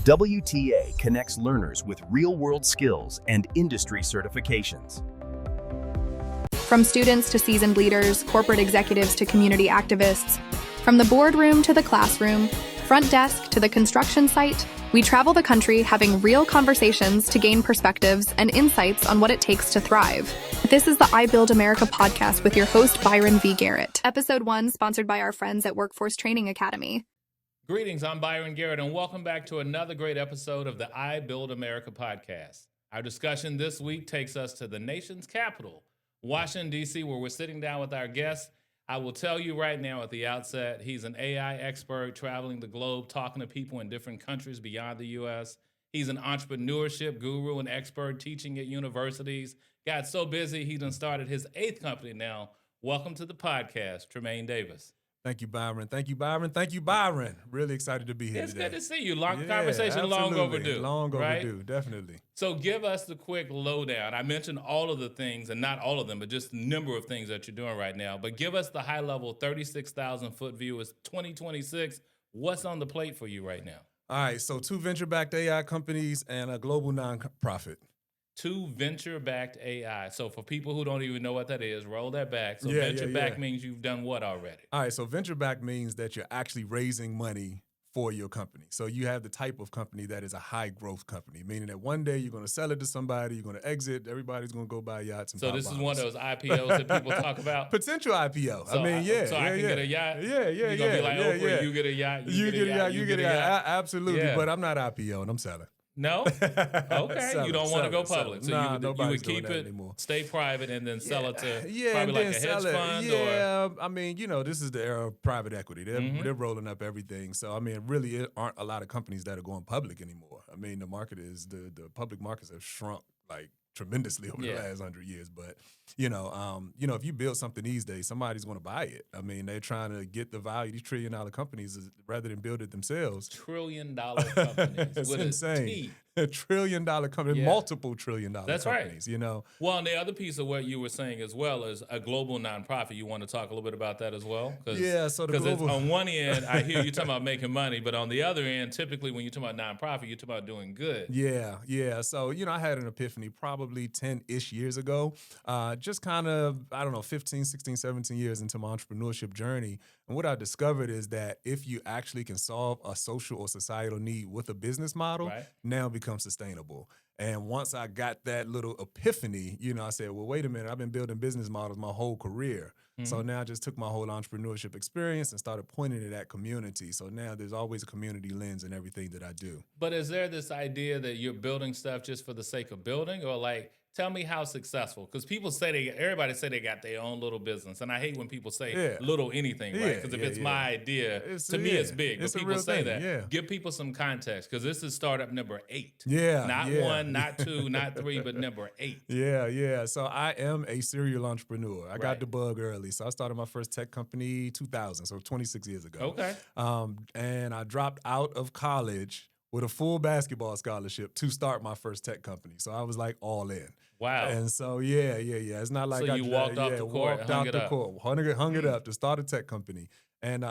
WTA connects learners with real-world skills and industry certifications. From students to seasoned leaders, corporate executives to community activists, from the boardroom to the classroom, front desk to the construction site, we travel the country having real conversations to gain perspectives and insights on what it takes to thrive. This is the I Build America podcast with your host, Byron V. Garrett. Episode 1, sponsored by our friends at Workforce Training Academy. Greetings, I'm Byron Garrett, and welcome back to another great episode of the I Build America podcast. Our discussion this week takes us to the nation's capital, Washington, D.C., where we're sitting down with our guest. I will tell you right now at the outset, he's an AI expert traveling the globe, talking to people in different countries beyond the U.S. He's an entrepreneurship guru and expert teaching at universities. Got so busy, he done started his 8th company now. Welcome to the podcast, Tremain Davis. Thank you, Byron. Thank you, Byron. Thank you, Byron. Really excited to be here It's today. good to see you. Long conversation, absolutely. long overdue. Long right? overdue, definitely. So give us the quick lowdown. I mentioned all of the things, and not all of them, but just a number of things that you're doing right now. But give us the high-level 36,000-foot view. It's 2026. What's on the plate for you right now? All right, so 2 venture-backed AI companies and a global nonprofit. 2 venture-backed AI. So for people who don't even know what that is, roll that back. So venture-backed means you've done what already? All right, so venture-backed means that you're actually raising money for your company. So you have the type of company that is a high-growth company, meaning that one day you're going to sell it to somebody, you're going to exit, everybody's going to go buy yachts and So pop this is bottles. one of those IPOs that people talk about? Potential IPO. So I mean, So I can get a yacht? Yeah. You're going to be like, Oprah, you get a yacht, You get a yacht, you get a yacht. Absolutely, Yeah. but I'm not IPO and I'm selling. No? Okay. You don't want to go public. So nah, you would keep it, anymore. Stay private, and then sell it to probably and like then a hedge sell it. fund? Yeah, I mean, this is the era of private equity. They're Mm-hmm. they're rolling up everything. So, I mean, really aren't a lot of companies that are going public anymore. I mean, the market is, the public markets have shrunk like tremendously over the last 100 years. But, if you build something these days, somebody's going to buy it. I mean, they're trying to get the value. These trillion-dollar companies, rather than build it themselves. Trillion-dollar companies. It's with insane. A T. A trillion-dollar company, multiple trillion-dollar That's companies, right. Well, and the other piece of what you were saying as well is a global nonprofit. You want to talk a little bit about that as well? So the global... on one end, I hear you talking about making money, but on the other end, typically when you talk about nonprofit, you're talking about doing good. Yeah. So, I had an epiphany probably 10-ish years ago, just kind of, 15, 16, 17 years into my entrepreneurship journey. And what I discovered is that if you actually can solve a social or societal need with a business model, now it becomes sustainable. And once I got that little epiphany, I said, well, wait a minute, I've been building business models my whole career. Mm-hmm. So now I just took my whole entrepreneurship experience and started pointing to that community. So now there's always a community lens in everything that I do. But is there this idea that you're building stuff just for the sake of building, or like, tell me how successful? Because people say everybody say they got their own little business, and I hate when people say little anything, right? Because if it's my idea, to me it's big. But people say that. Yeah. Give people some context, because this is startup number 8. Not 1, not 2, not 3, but number 8. Yeah. So I am a serial entrepreneur. I got the bug early, so I started my first tech company 2000, so 26 years ago. Okay. And I dropped out of college with a full basketball scholarship to start my first tech company. So I was like all in. Wow. And so, yeah. It's not like so you walked off the court, hung it up to start a tech company. And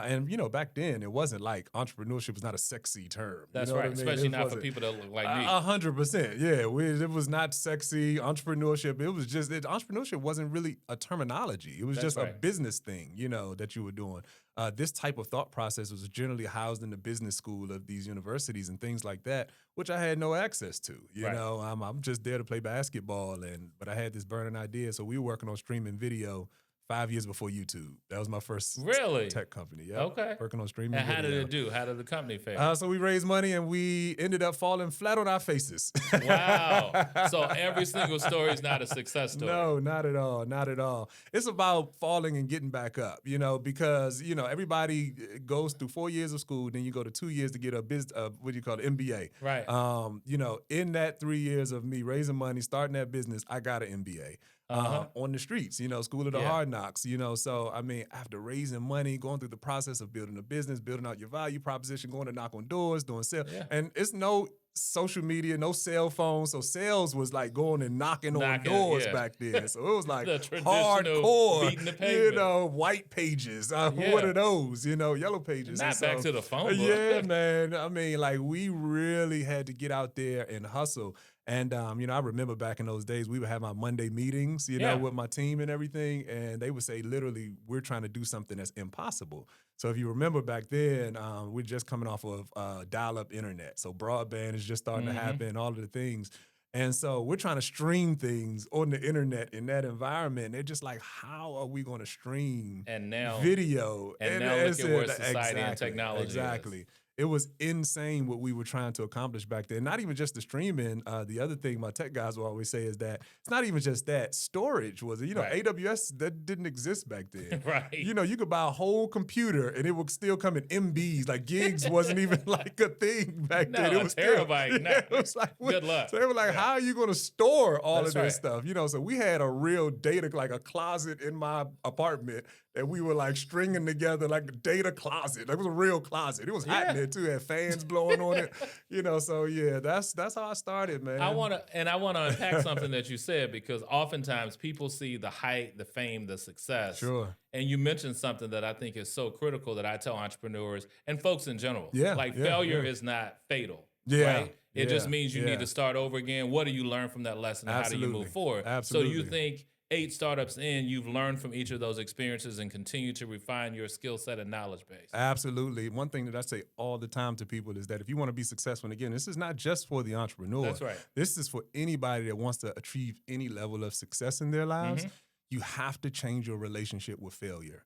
back then it wasn't like entrepreneurship was not a sexy term. That's right. I mean? Especially not for people that look like me. 100%. Yeah. It was not sexy. Entrepreneurship. It was just, entrepreneurship wasn't really a terminology. It was just a business thing, that you were doing. This type of thought process was generally housed in the business school of these universities and things like that, which I had no access to. I'm just there to play basketball, but I had this burning idea. So we were working on streaming video 5 years before YouTube. That was my first tech company. Yep. Okay. Working on streaming And how video. did it do? How did the company fare? So we raised money and we ended up falling flat on our faces. Wow. So every single story is not a success story. No, not at all. Not at all. It's about falling and getting back up, because, everybody goes through 4 years of school, then you go to 2 years to get a MBA. Right. In that 3 years of me raising money, starting that business, I got an MBA. On the streets, School of the Hard Knocks, So, I mean, after raising money, going through the process of building a business, building out your value proposition, going to knock on doors, doing sales, and it's no social media, no cell phones. So sales was like going and knocking on doors back then. So it was like the traditional hardcore, beating the pavement. white pages. What are those? Yellow pages. Not back to the phone book. Yeah, man. I mean, like we really had to get out there and hustle. And, I remember back in those days, we would have our Monday meetings, with my team and everything. And they would say, literally, we're trying to do something that's impossible. So if you remember back then, we're just coming off of dial-up internet. So broadband is just starting to happen, all of the things. And so we're trying to stream things on the internet in that environment. They're just like, how are we going to stream video? And now look at where society and technology is. It was insane what we were trying to accomplish back then. Not even just the streaming. The other thing my tech guys will always say is that it's not even just that. Storage was it. AWS, that didn't exist back then. Right. You could buy a whole computer and it would still come in MBs. Like gigs wasn't even like a thing back then. It was terabyte. It was like, good luck. So they were like, how are you going to store all of this stuff? So we had a real data, like a closet in my apartment that we were like stringing together like a data closet. It was a real closet. It was hot in there too. It had fans blowing on it. So yeah, that's how I started, man. I want to unpack something that you said, because oftentimes people see the height, the fame, the success. Sure. And you mentioned something that I think is so critical that I tell entrepreneurs and folks in general. Failure is not fatal. Right? It just means you need to start over again. What do you learn from that lesson? And how do you move forward? Absolutely. So you think 8 startups in, you've learned from each of those experiences and continue to refine your skill set and knowledge base. Absolutely. One thing that I say all the time to people is that if you want to be successful, and again, this is not just for the entrepreneur. That's right. This is for anybody that wants to achieve any level of success in their lives. You have to change your relationship with failure.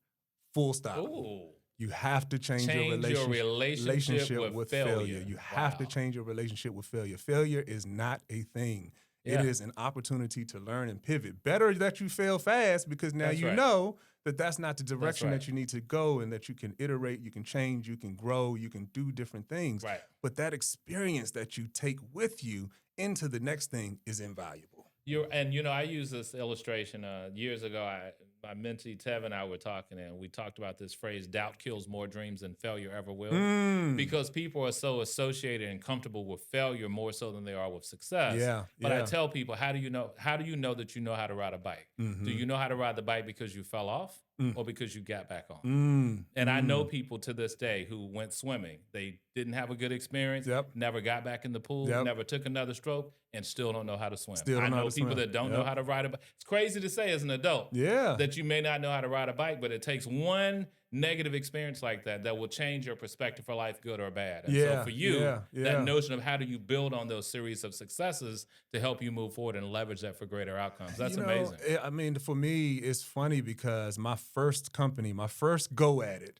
Full stop. Ooh. You have to change your relationship with failure. You have to change your relationship with failure. Failure is not a thing. It is an opportunity to learn and pivot. Better that you fail fast, because now know that that's not the direction that you need to go, and that you can iterate, you can change, you can grow, you can do different things. Right. But that experience that you take with you into the next thing is invaluable. I use this illustration years ago. My mentee Tev and I were talking, and we talked about this phrase: doubt kills more dreams than failure ever will. Because people are so associated and comfortable with failure more so than they are with success. But I tell people, how do you know that you know how to ride a bike? Do you know how to ride the bike because you fell off or because you got back on? And I know people to this day who went swimming. They didn't have a good experience, never got back in the pool, never took another stroke, and still don't know how to swim. I know people that don't know how to ride a bike. It's crazy to say as an adult that you may not know how to ride a bike, but it takes one negative experience like that will change your perspective for life, good or bad. And so for you, that notion of how do you build on those series of successes to help you move forward and leverage that for greater outcomes. That's amazing. I mean, for me, it's funny because my first company, my first go at it,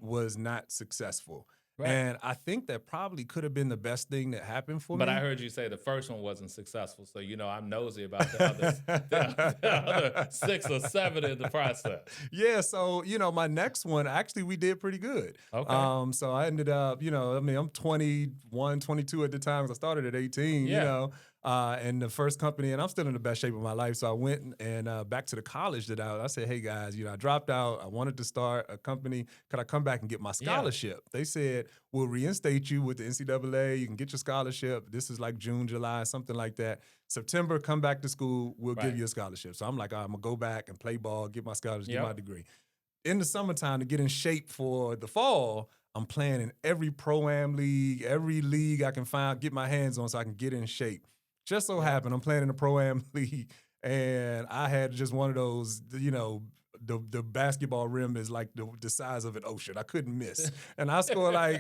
was not successful. Right. And I think that probably could have been the best thing that happened for me. But I heard you say the first one wasn't successful. So, I'm nosy about the other 6 or 7 in the process. Yeah. So, my next one, actually, we did pretty good. Okay. So I ended up, I'm 21, 22 at the time, because I started at 18, and the first company, and I'm still in the best shape of my life. So I went and back to the college that I said, hey guys, I dropped out. I wanted to start a company. Could I come back and get my scholarship? They said, we'll reinstate you with the NCAA. You can get your scholarship. This is like June, July, something like that. September, come back to school. We'll give you a scholarship. So I'm like, I'm going to go back and play ball, get my scholarship, get my degree. In the summertime, to get in shape for the fall, I'm playing in every pro-am league, every league I can find, get my hands on so I can get in shape. Just so happened, I'm playing in the Pro-Am League, and I had just one of those, the basketball rim is like the size of an ocean. I couldn't miss. And I scored I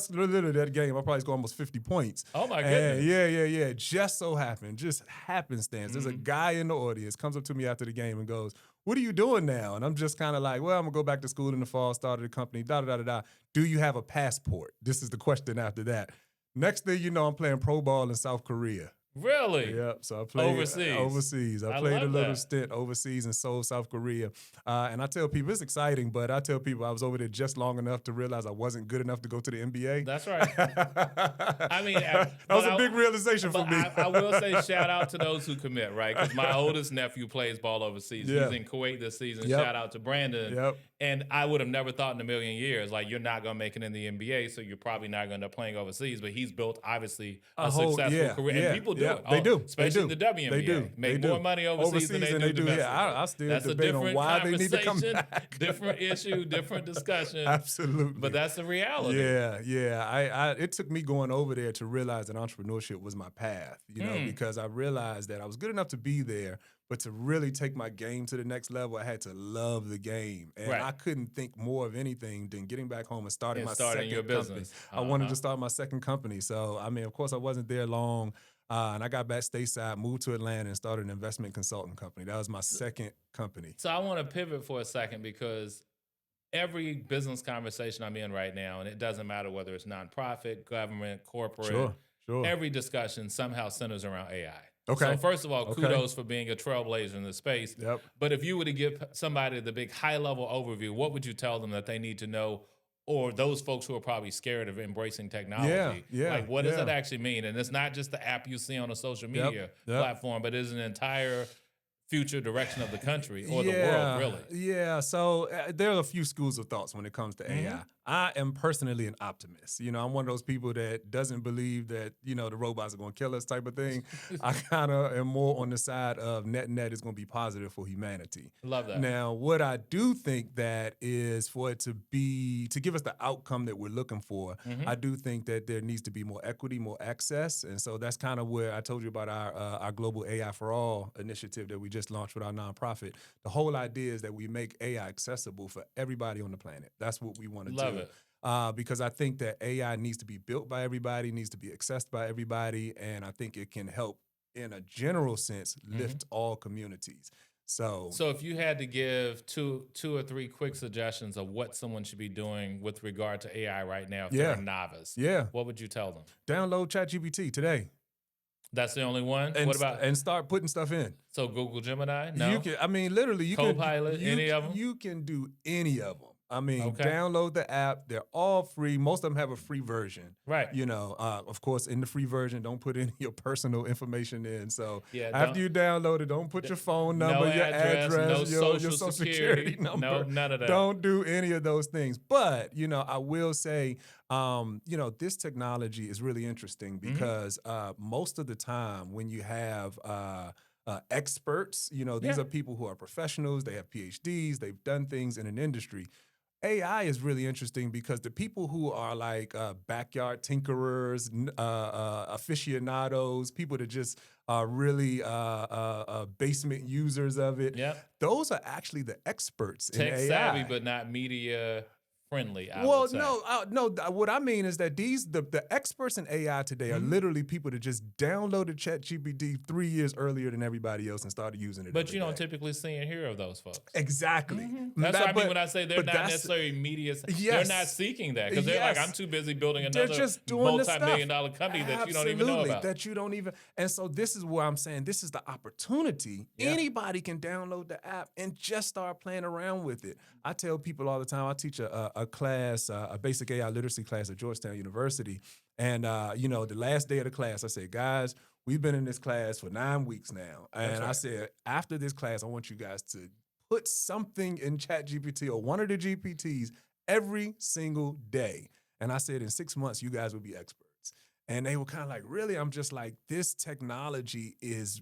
literally that game, I probably scored almost 50 points. Oh, my goodness. Yeah. Just so happened, just happenstance. There's a guy in the audience, comes up to me after the game and goes, what are you doing now? And I'm just kind of like, well, I'm going to go back to school in the fall, started a company, da-da-da-da-da. Do you have a passport? This is the question after that. Next thing you know, I'm playing pro ball in South Korea. Really? Yep. So I played overseas. I played a little stint overseas in Seoul, South Korea. And I tell people it's exciting, but I tell people I was over there just long enough to realize I wasn't good enough to go to the NBA. That's right. I mean, that was a big realization for me. I will say shout out to those who commit, right? Because my oldest nephew plays ball overseas. He's in Kuwait this season. Shout out to Brandon. And I would have never thought in a million years, like, you're not going to make it in the NBA, so you're probably not going to end up playing overseas. But he's built, obviously, a successful career. And people do it. They do. Especially the WNBA. They do. Make more money overseas than they do domestically. Yeah, I still that's debate a on different why they need to come conversation, back. different issue, different discussion. Absolutely. But that's the reality. Yeah. It took me going over there to realize that entrepreneurship was my path, because I realized that I was good enough to be there, but to really take my game to the next level, I had to love the game. And I couldn't think more of anything than getting back home and starting my second your company. business. I wanted to start my second company. So, I mean, of course, I wasn't there long. And I got back stateside, moved to Atlanta, and started an investment consulting company. That was my second company. So I want to pivot for a second, because every business conversation I'm in right now, and it doesn't matter whether it's nonprofit, government, corporate, Sure. every discussion somehow centers around AI. Okay. So first of all, kudos for being a trailblazer in the space. Yep. But if you were to give somebody the big high-level overview, what would you tell them that they need to know, or those folks who are probably scared of embracing technology? Like, what does that actually mean? And it's not just the app you see on a social media platform, but it's an entire future direction of the country or the world, really. Yeah, so there are a few schools of thoughts when it comes to AI. I am personally an optimist. I'm one of those people that doesn't believe that, the robots are going to kill us type of thing. I kind of am more on the side of net is going to be positive for humanity. Love that. Now, what I do think that is for it to give us the outcome that we're looking for, I do think that there needs to be more equity, more access. And so that's kind of where I told you about our global AI for All initiative that we just launched with our nonprofit. The whole idea is that we make AI accessible for everybody on the planet. That's what we want to do. Love it. Because I think that AI needs to be built by everybody, needs to be accessed by everybody, and I think it can help, in a general sense, lift all communities. So if you had to give two or three quick suggestions of what someone should be doing with regard to AI right now, if they're a novice, what would you tell them? Download ChatGPT today. That's the only one? And, what about? And start putting stuff in. So Google Gemini? No? You can, literally, you Copilot, can, any of them? You can do any of them. I mean, download the app. They're all free. Most of them have a free version. Right. Of course, in the free version, don't put any of your personal information in. So Yeah, after you download it, don't put your phone number, no your address, address, no your social security number. No, none of that. Don't do any of those things. But, I will say, this technology is really interesting because most of the time when you have experts, these are people who are professionals, they have PhDs, they've done things in an industry. AI is really interesting because the people who are like backyard tinkerers, aficionados, people that just are really basement users of it, those are actually the experts in AI. Tech savvy, but not media friendly, I well, would say. no. What I mean is that the experts in AI today are literally people that just downloaded ChatGPT 3 years earlier than everybody else and started using it. But you don't typically see and hear of those folks. Exactly. That's what I mean when I say they're not necessarily media. They're not seeking that because they're like, I'm too busy building another multi-million-dollar company that you don't even know about. That you don't even. And so this is where I'm saying this is the opportunity. Anybody can download the app and just start playing around with it. I tell people all the time. I teach a class, a basic AI literacy class at Georgetown University. And, the last day of the class, I said, guys, we've been in this class for 9 weeks now. And I said, after this class, I want you guys to put something in ChatGPT or one of the GPTs every single day. And I said, in 6 months, you guys will be experts. And they were kind of like, really? I'm just like, this technology is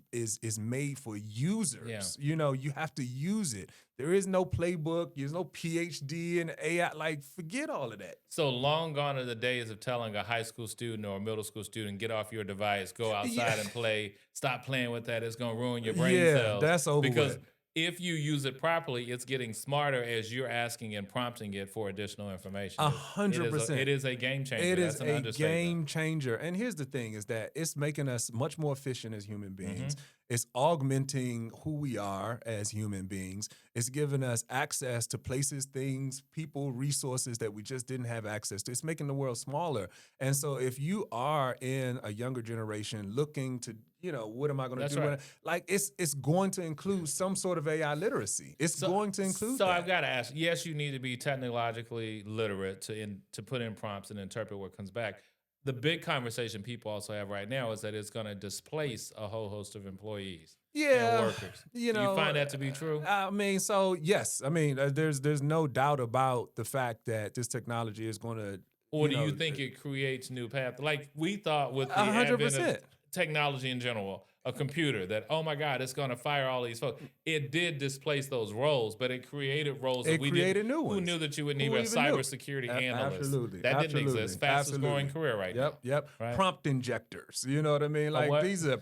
made for users. Yeah. You have to use it. There is no playbook. There's no PhD in AI. Like, forget all of that. So long gone are the days of telling a high school student or a middle school student, get off your device, go outside and play. Stop playing with that. It's going to ruin your brain cells. That's over Because if you use it properly, it's getting smarter as you're asking and prompting it for additional information. 100%. It is a game changer. It is That's an a game changer. And here's the thing is that it's making us much more efficient as human beings. It's augmenting who we are as human beings. It's giving us access to places, things, people, resources that we just didn't have access to. It's making the world smaller. And so if you are in a younger generation looking to, what am I going to do? Right. Like, it's going to include some sort of AI literacy. It's going to include that. So I've got to ask, yes, you need to be technologically literate to put in prompts and interpret what comes back. The big conversation people also have right now is that it's going to displace a whole host of employees. Yeah, workers. you Do know, you find that to be true? I mean, so yes, I mean, there's no doubt about the fact that this technology is going to, Or do you think it creates new paths? Like we thought with the a hundred advent of percent. technology in general, a computer that, oh my God, it's going to fire all these folks. It did displace those roles, but it created roles that It we created didn't. new Who ones. knew that you would Who need a even knew? cybersecurity analyst? Absolutely, That didn't absolutely, exist. Fastest growing absolutely. career right Yep, now. yep. Right? Prompt injectors. You know what I mean? Like what? these are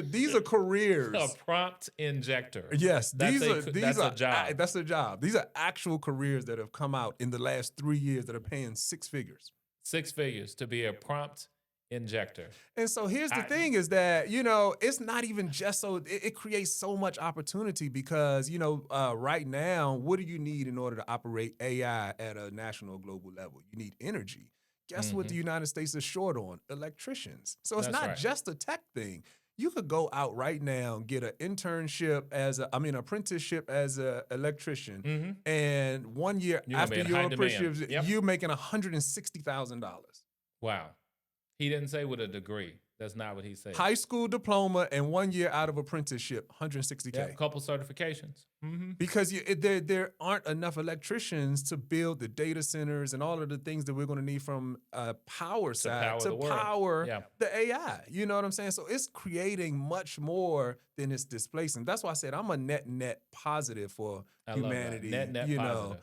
these are careers. A prompt injector. Yes, That's these a are job. that's a job. These are actual careers that have come out in the last 3 years that are paying six figures. 6 figures to be a prompt injector. And so here's the thing is that, you know, it's not even just so, it creates so much opportunity because, you know, right now, what do you need in order to operate AI at a national global level? You need energy. Guess what the United States is short on? Electricians. So it's That's not right. just a tech thing. You could go out right now and get an apprenticeship as an electrician. And 1 year You're gonna be after in your high demand. apprenticeship, Yep. you're making $160,000. Wow. He didn't say with a degree. That's not what he said. High school diploma and 1 year out of apprenticeship, $160K. Yeah, a couple certifications. Because there aren't enough electricians to build the data centers and all of the things that we're going to need from power side power to the world. power Yeah. the AI. You know what I'm saying? So it's creating much more than it's displacing. That's why I said I'm a net positive for I love that. humanity. Net you positive.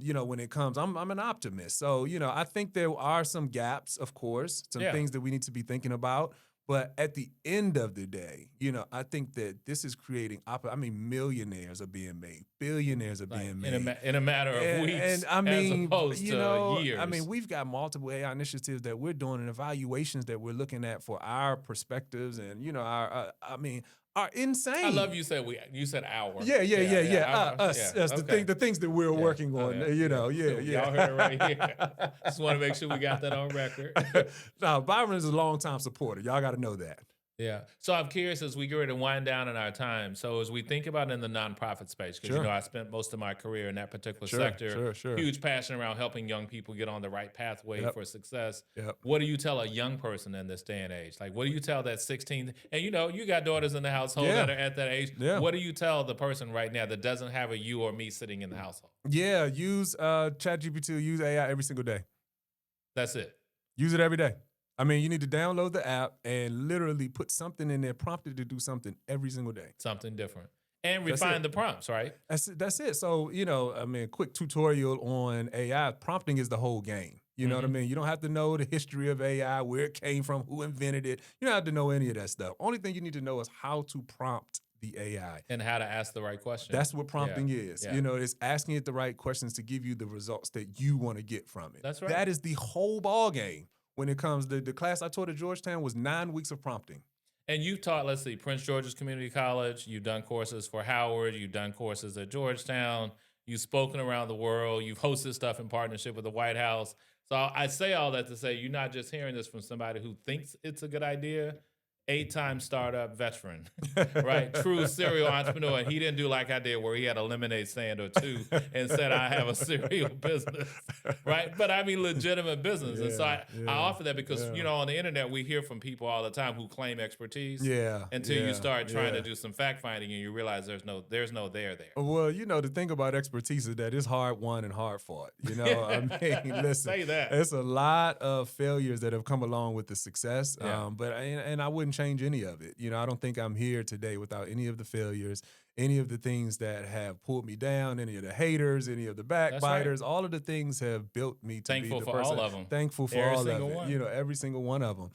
You know, when it comes, I'm an optimist. So, you know, I think there are some gaps, of course, some things that we need to be thinking about. But at the end of the day, you know, I think that this is creating, millionaires are being made, billionaires are being made. In a matter of weeks, and I mean, as opposed you to know, years. I mean, we've got multiple AI initiatives that we're doing and evaluations that we're looking at for our perspectives and, you know, are insane. I love you said you said our. Yeah. Us, Okay. the things that we're working on. You know, Cool. Y'all heard it right here. Just want to make sure we got that on record. Now, Byron is a longtime supporter. Y'all got to know that. Yeah. So I'm curious as we get ready to wind down in our time. So as we think about it in the nonprofit space, because you know I spent most of my career in that particular sector. Sure. Huge passion around helping young people get on the right pathway for success. Yep. What do you tell a young person in this day and age? Like, what do you tell that 16? And you know, you got daughters in the household that are at that age. Yeah. What do you tell the person right now that doesn't have a you or me sitting in the household? Yeah, use ChatGPT, use AI every single day. That's it. Use it every day. I mean, you need to download the app and literally put something in there, prompted to do something every single day. Something different. And refine the prompts, right? That's it. So, you know, I mean, quick tutorial on AI. Prompting is the whole game. You know what I mean? You don't have to know the history of AI, where it came from, who invented it. You don't have to know any of that stuff. Only thing you need to know is how to prompt the AI. And how to ask the right question. That's what prompting is. Yeah. You know, it's asking it the right questions to give you the results that you want to get from it. That's right. That is the whole ball game. When it comes to the class I taught at Georgetown was 9 weeks of prompting. And you've taught, let's see, Prince George's Community College. You've done courses for Howard. You've done courses at Georgetown. You've spoken around the world. You've hosted stuff in partnership with the White House. So I say all that to say you're not just hearing this from somebody who thinks it's a good idea. 8-time startup veteran, right? True serial entrepreneur. And he didn't do like I did where he had a lemonade stand or two and said, I have a cereal business, right? But I mean, legitimate business. And so I offer that because, you know, on the internet, we hear from people all the time who claim expertise until you start trying to do some fact finding and you realize there's no there. Well, you know, the thing about expertise is that it's hard won and hard fought. You know, I mean, listen, Say that. It's a lot of failures that have come along with the success. Yeah. But I wouldn't change any of it. You know, I don't think I'm here today without any of the failures, any of the things that have pulled me down, any of the haters, any of the backbiters. Right. all of the things have built me to Thankful be the for person. all of them. Thankful for Every all of single it. one. You know, every single one of them.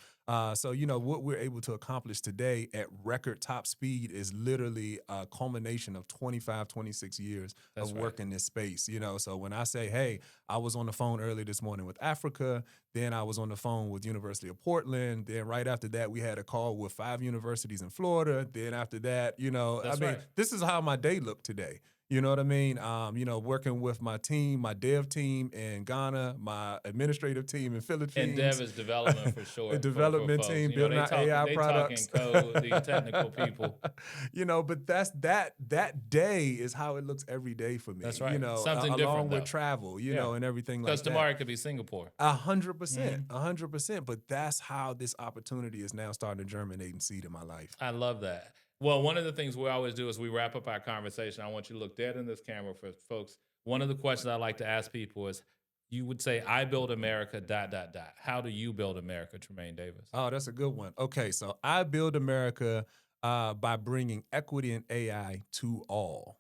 So, you know, what we're able to accomplish today at record top speed is literally a culmination of 25, 26 years of work in this space, you know. So when I say, hey, I was on the phone early this morning with Africa, then I was on the phone with University of Portland, then right after that, we had a call with 5 universities in Florida, then after that, you know, this is how my day looked today. You know what I mean? Working with my team, my dev team in Ghana, my administrative team in Philippines. And dev is development for sure. The development for team, you know, building our AI products. Talking code, the technical people. But that day is how it looks every day for me. That's right. along Something different, with though. travel, and everything like that. Because tomorrow it could be Singapore. 100%, 100%. But that's how this opportunity is now starting to germinate and seed in my life. I love that. Well, one of the things we always do is we wrap up our conversation. I want you to look dead in this camera for folks. One of the questions I like to ask people is, you would say, I build America, ... How do you build America, Tremain Davis? Oh, that's a good one. Okay, so I build America by bringing equity and AI to all.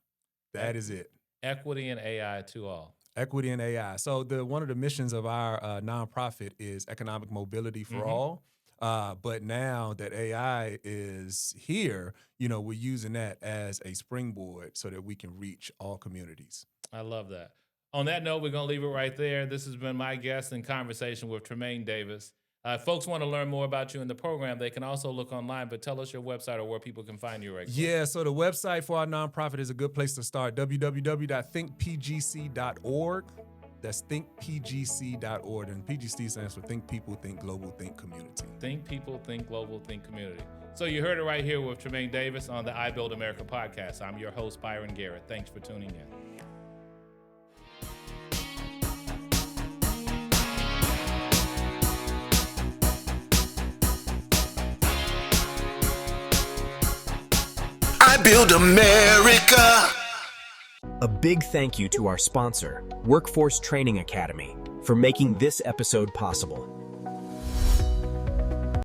That is it. Equity and AI to all. Equity and AI. So one of the missions of our nonprofit is economic mobility for all. But now that AI is here, we're using that as a springboard so that we can reach all communities. I love that. On that note, we're going to leave it right there. This has been my guest in conversation with Tremain Davis. If folks want to learn more about you in the program, they can also look online, but tell us your website or where people can find you right now. Yeah, so the website for our nonprofit is a good place to start, www.thinkpgc.org. That's thinkpgc.org, and PGC stands for Think People, Think Global, Think Community. Think People, Think Global, Think Community. So you heard it right here with Tremain Davis on the I Build America podcast. I'm your host, Byron Garrett. Thanks for tuning in. I Build America. A big thank you to our sponsor, Workforce Training Academy, for making this episode possible.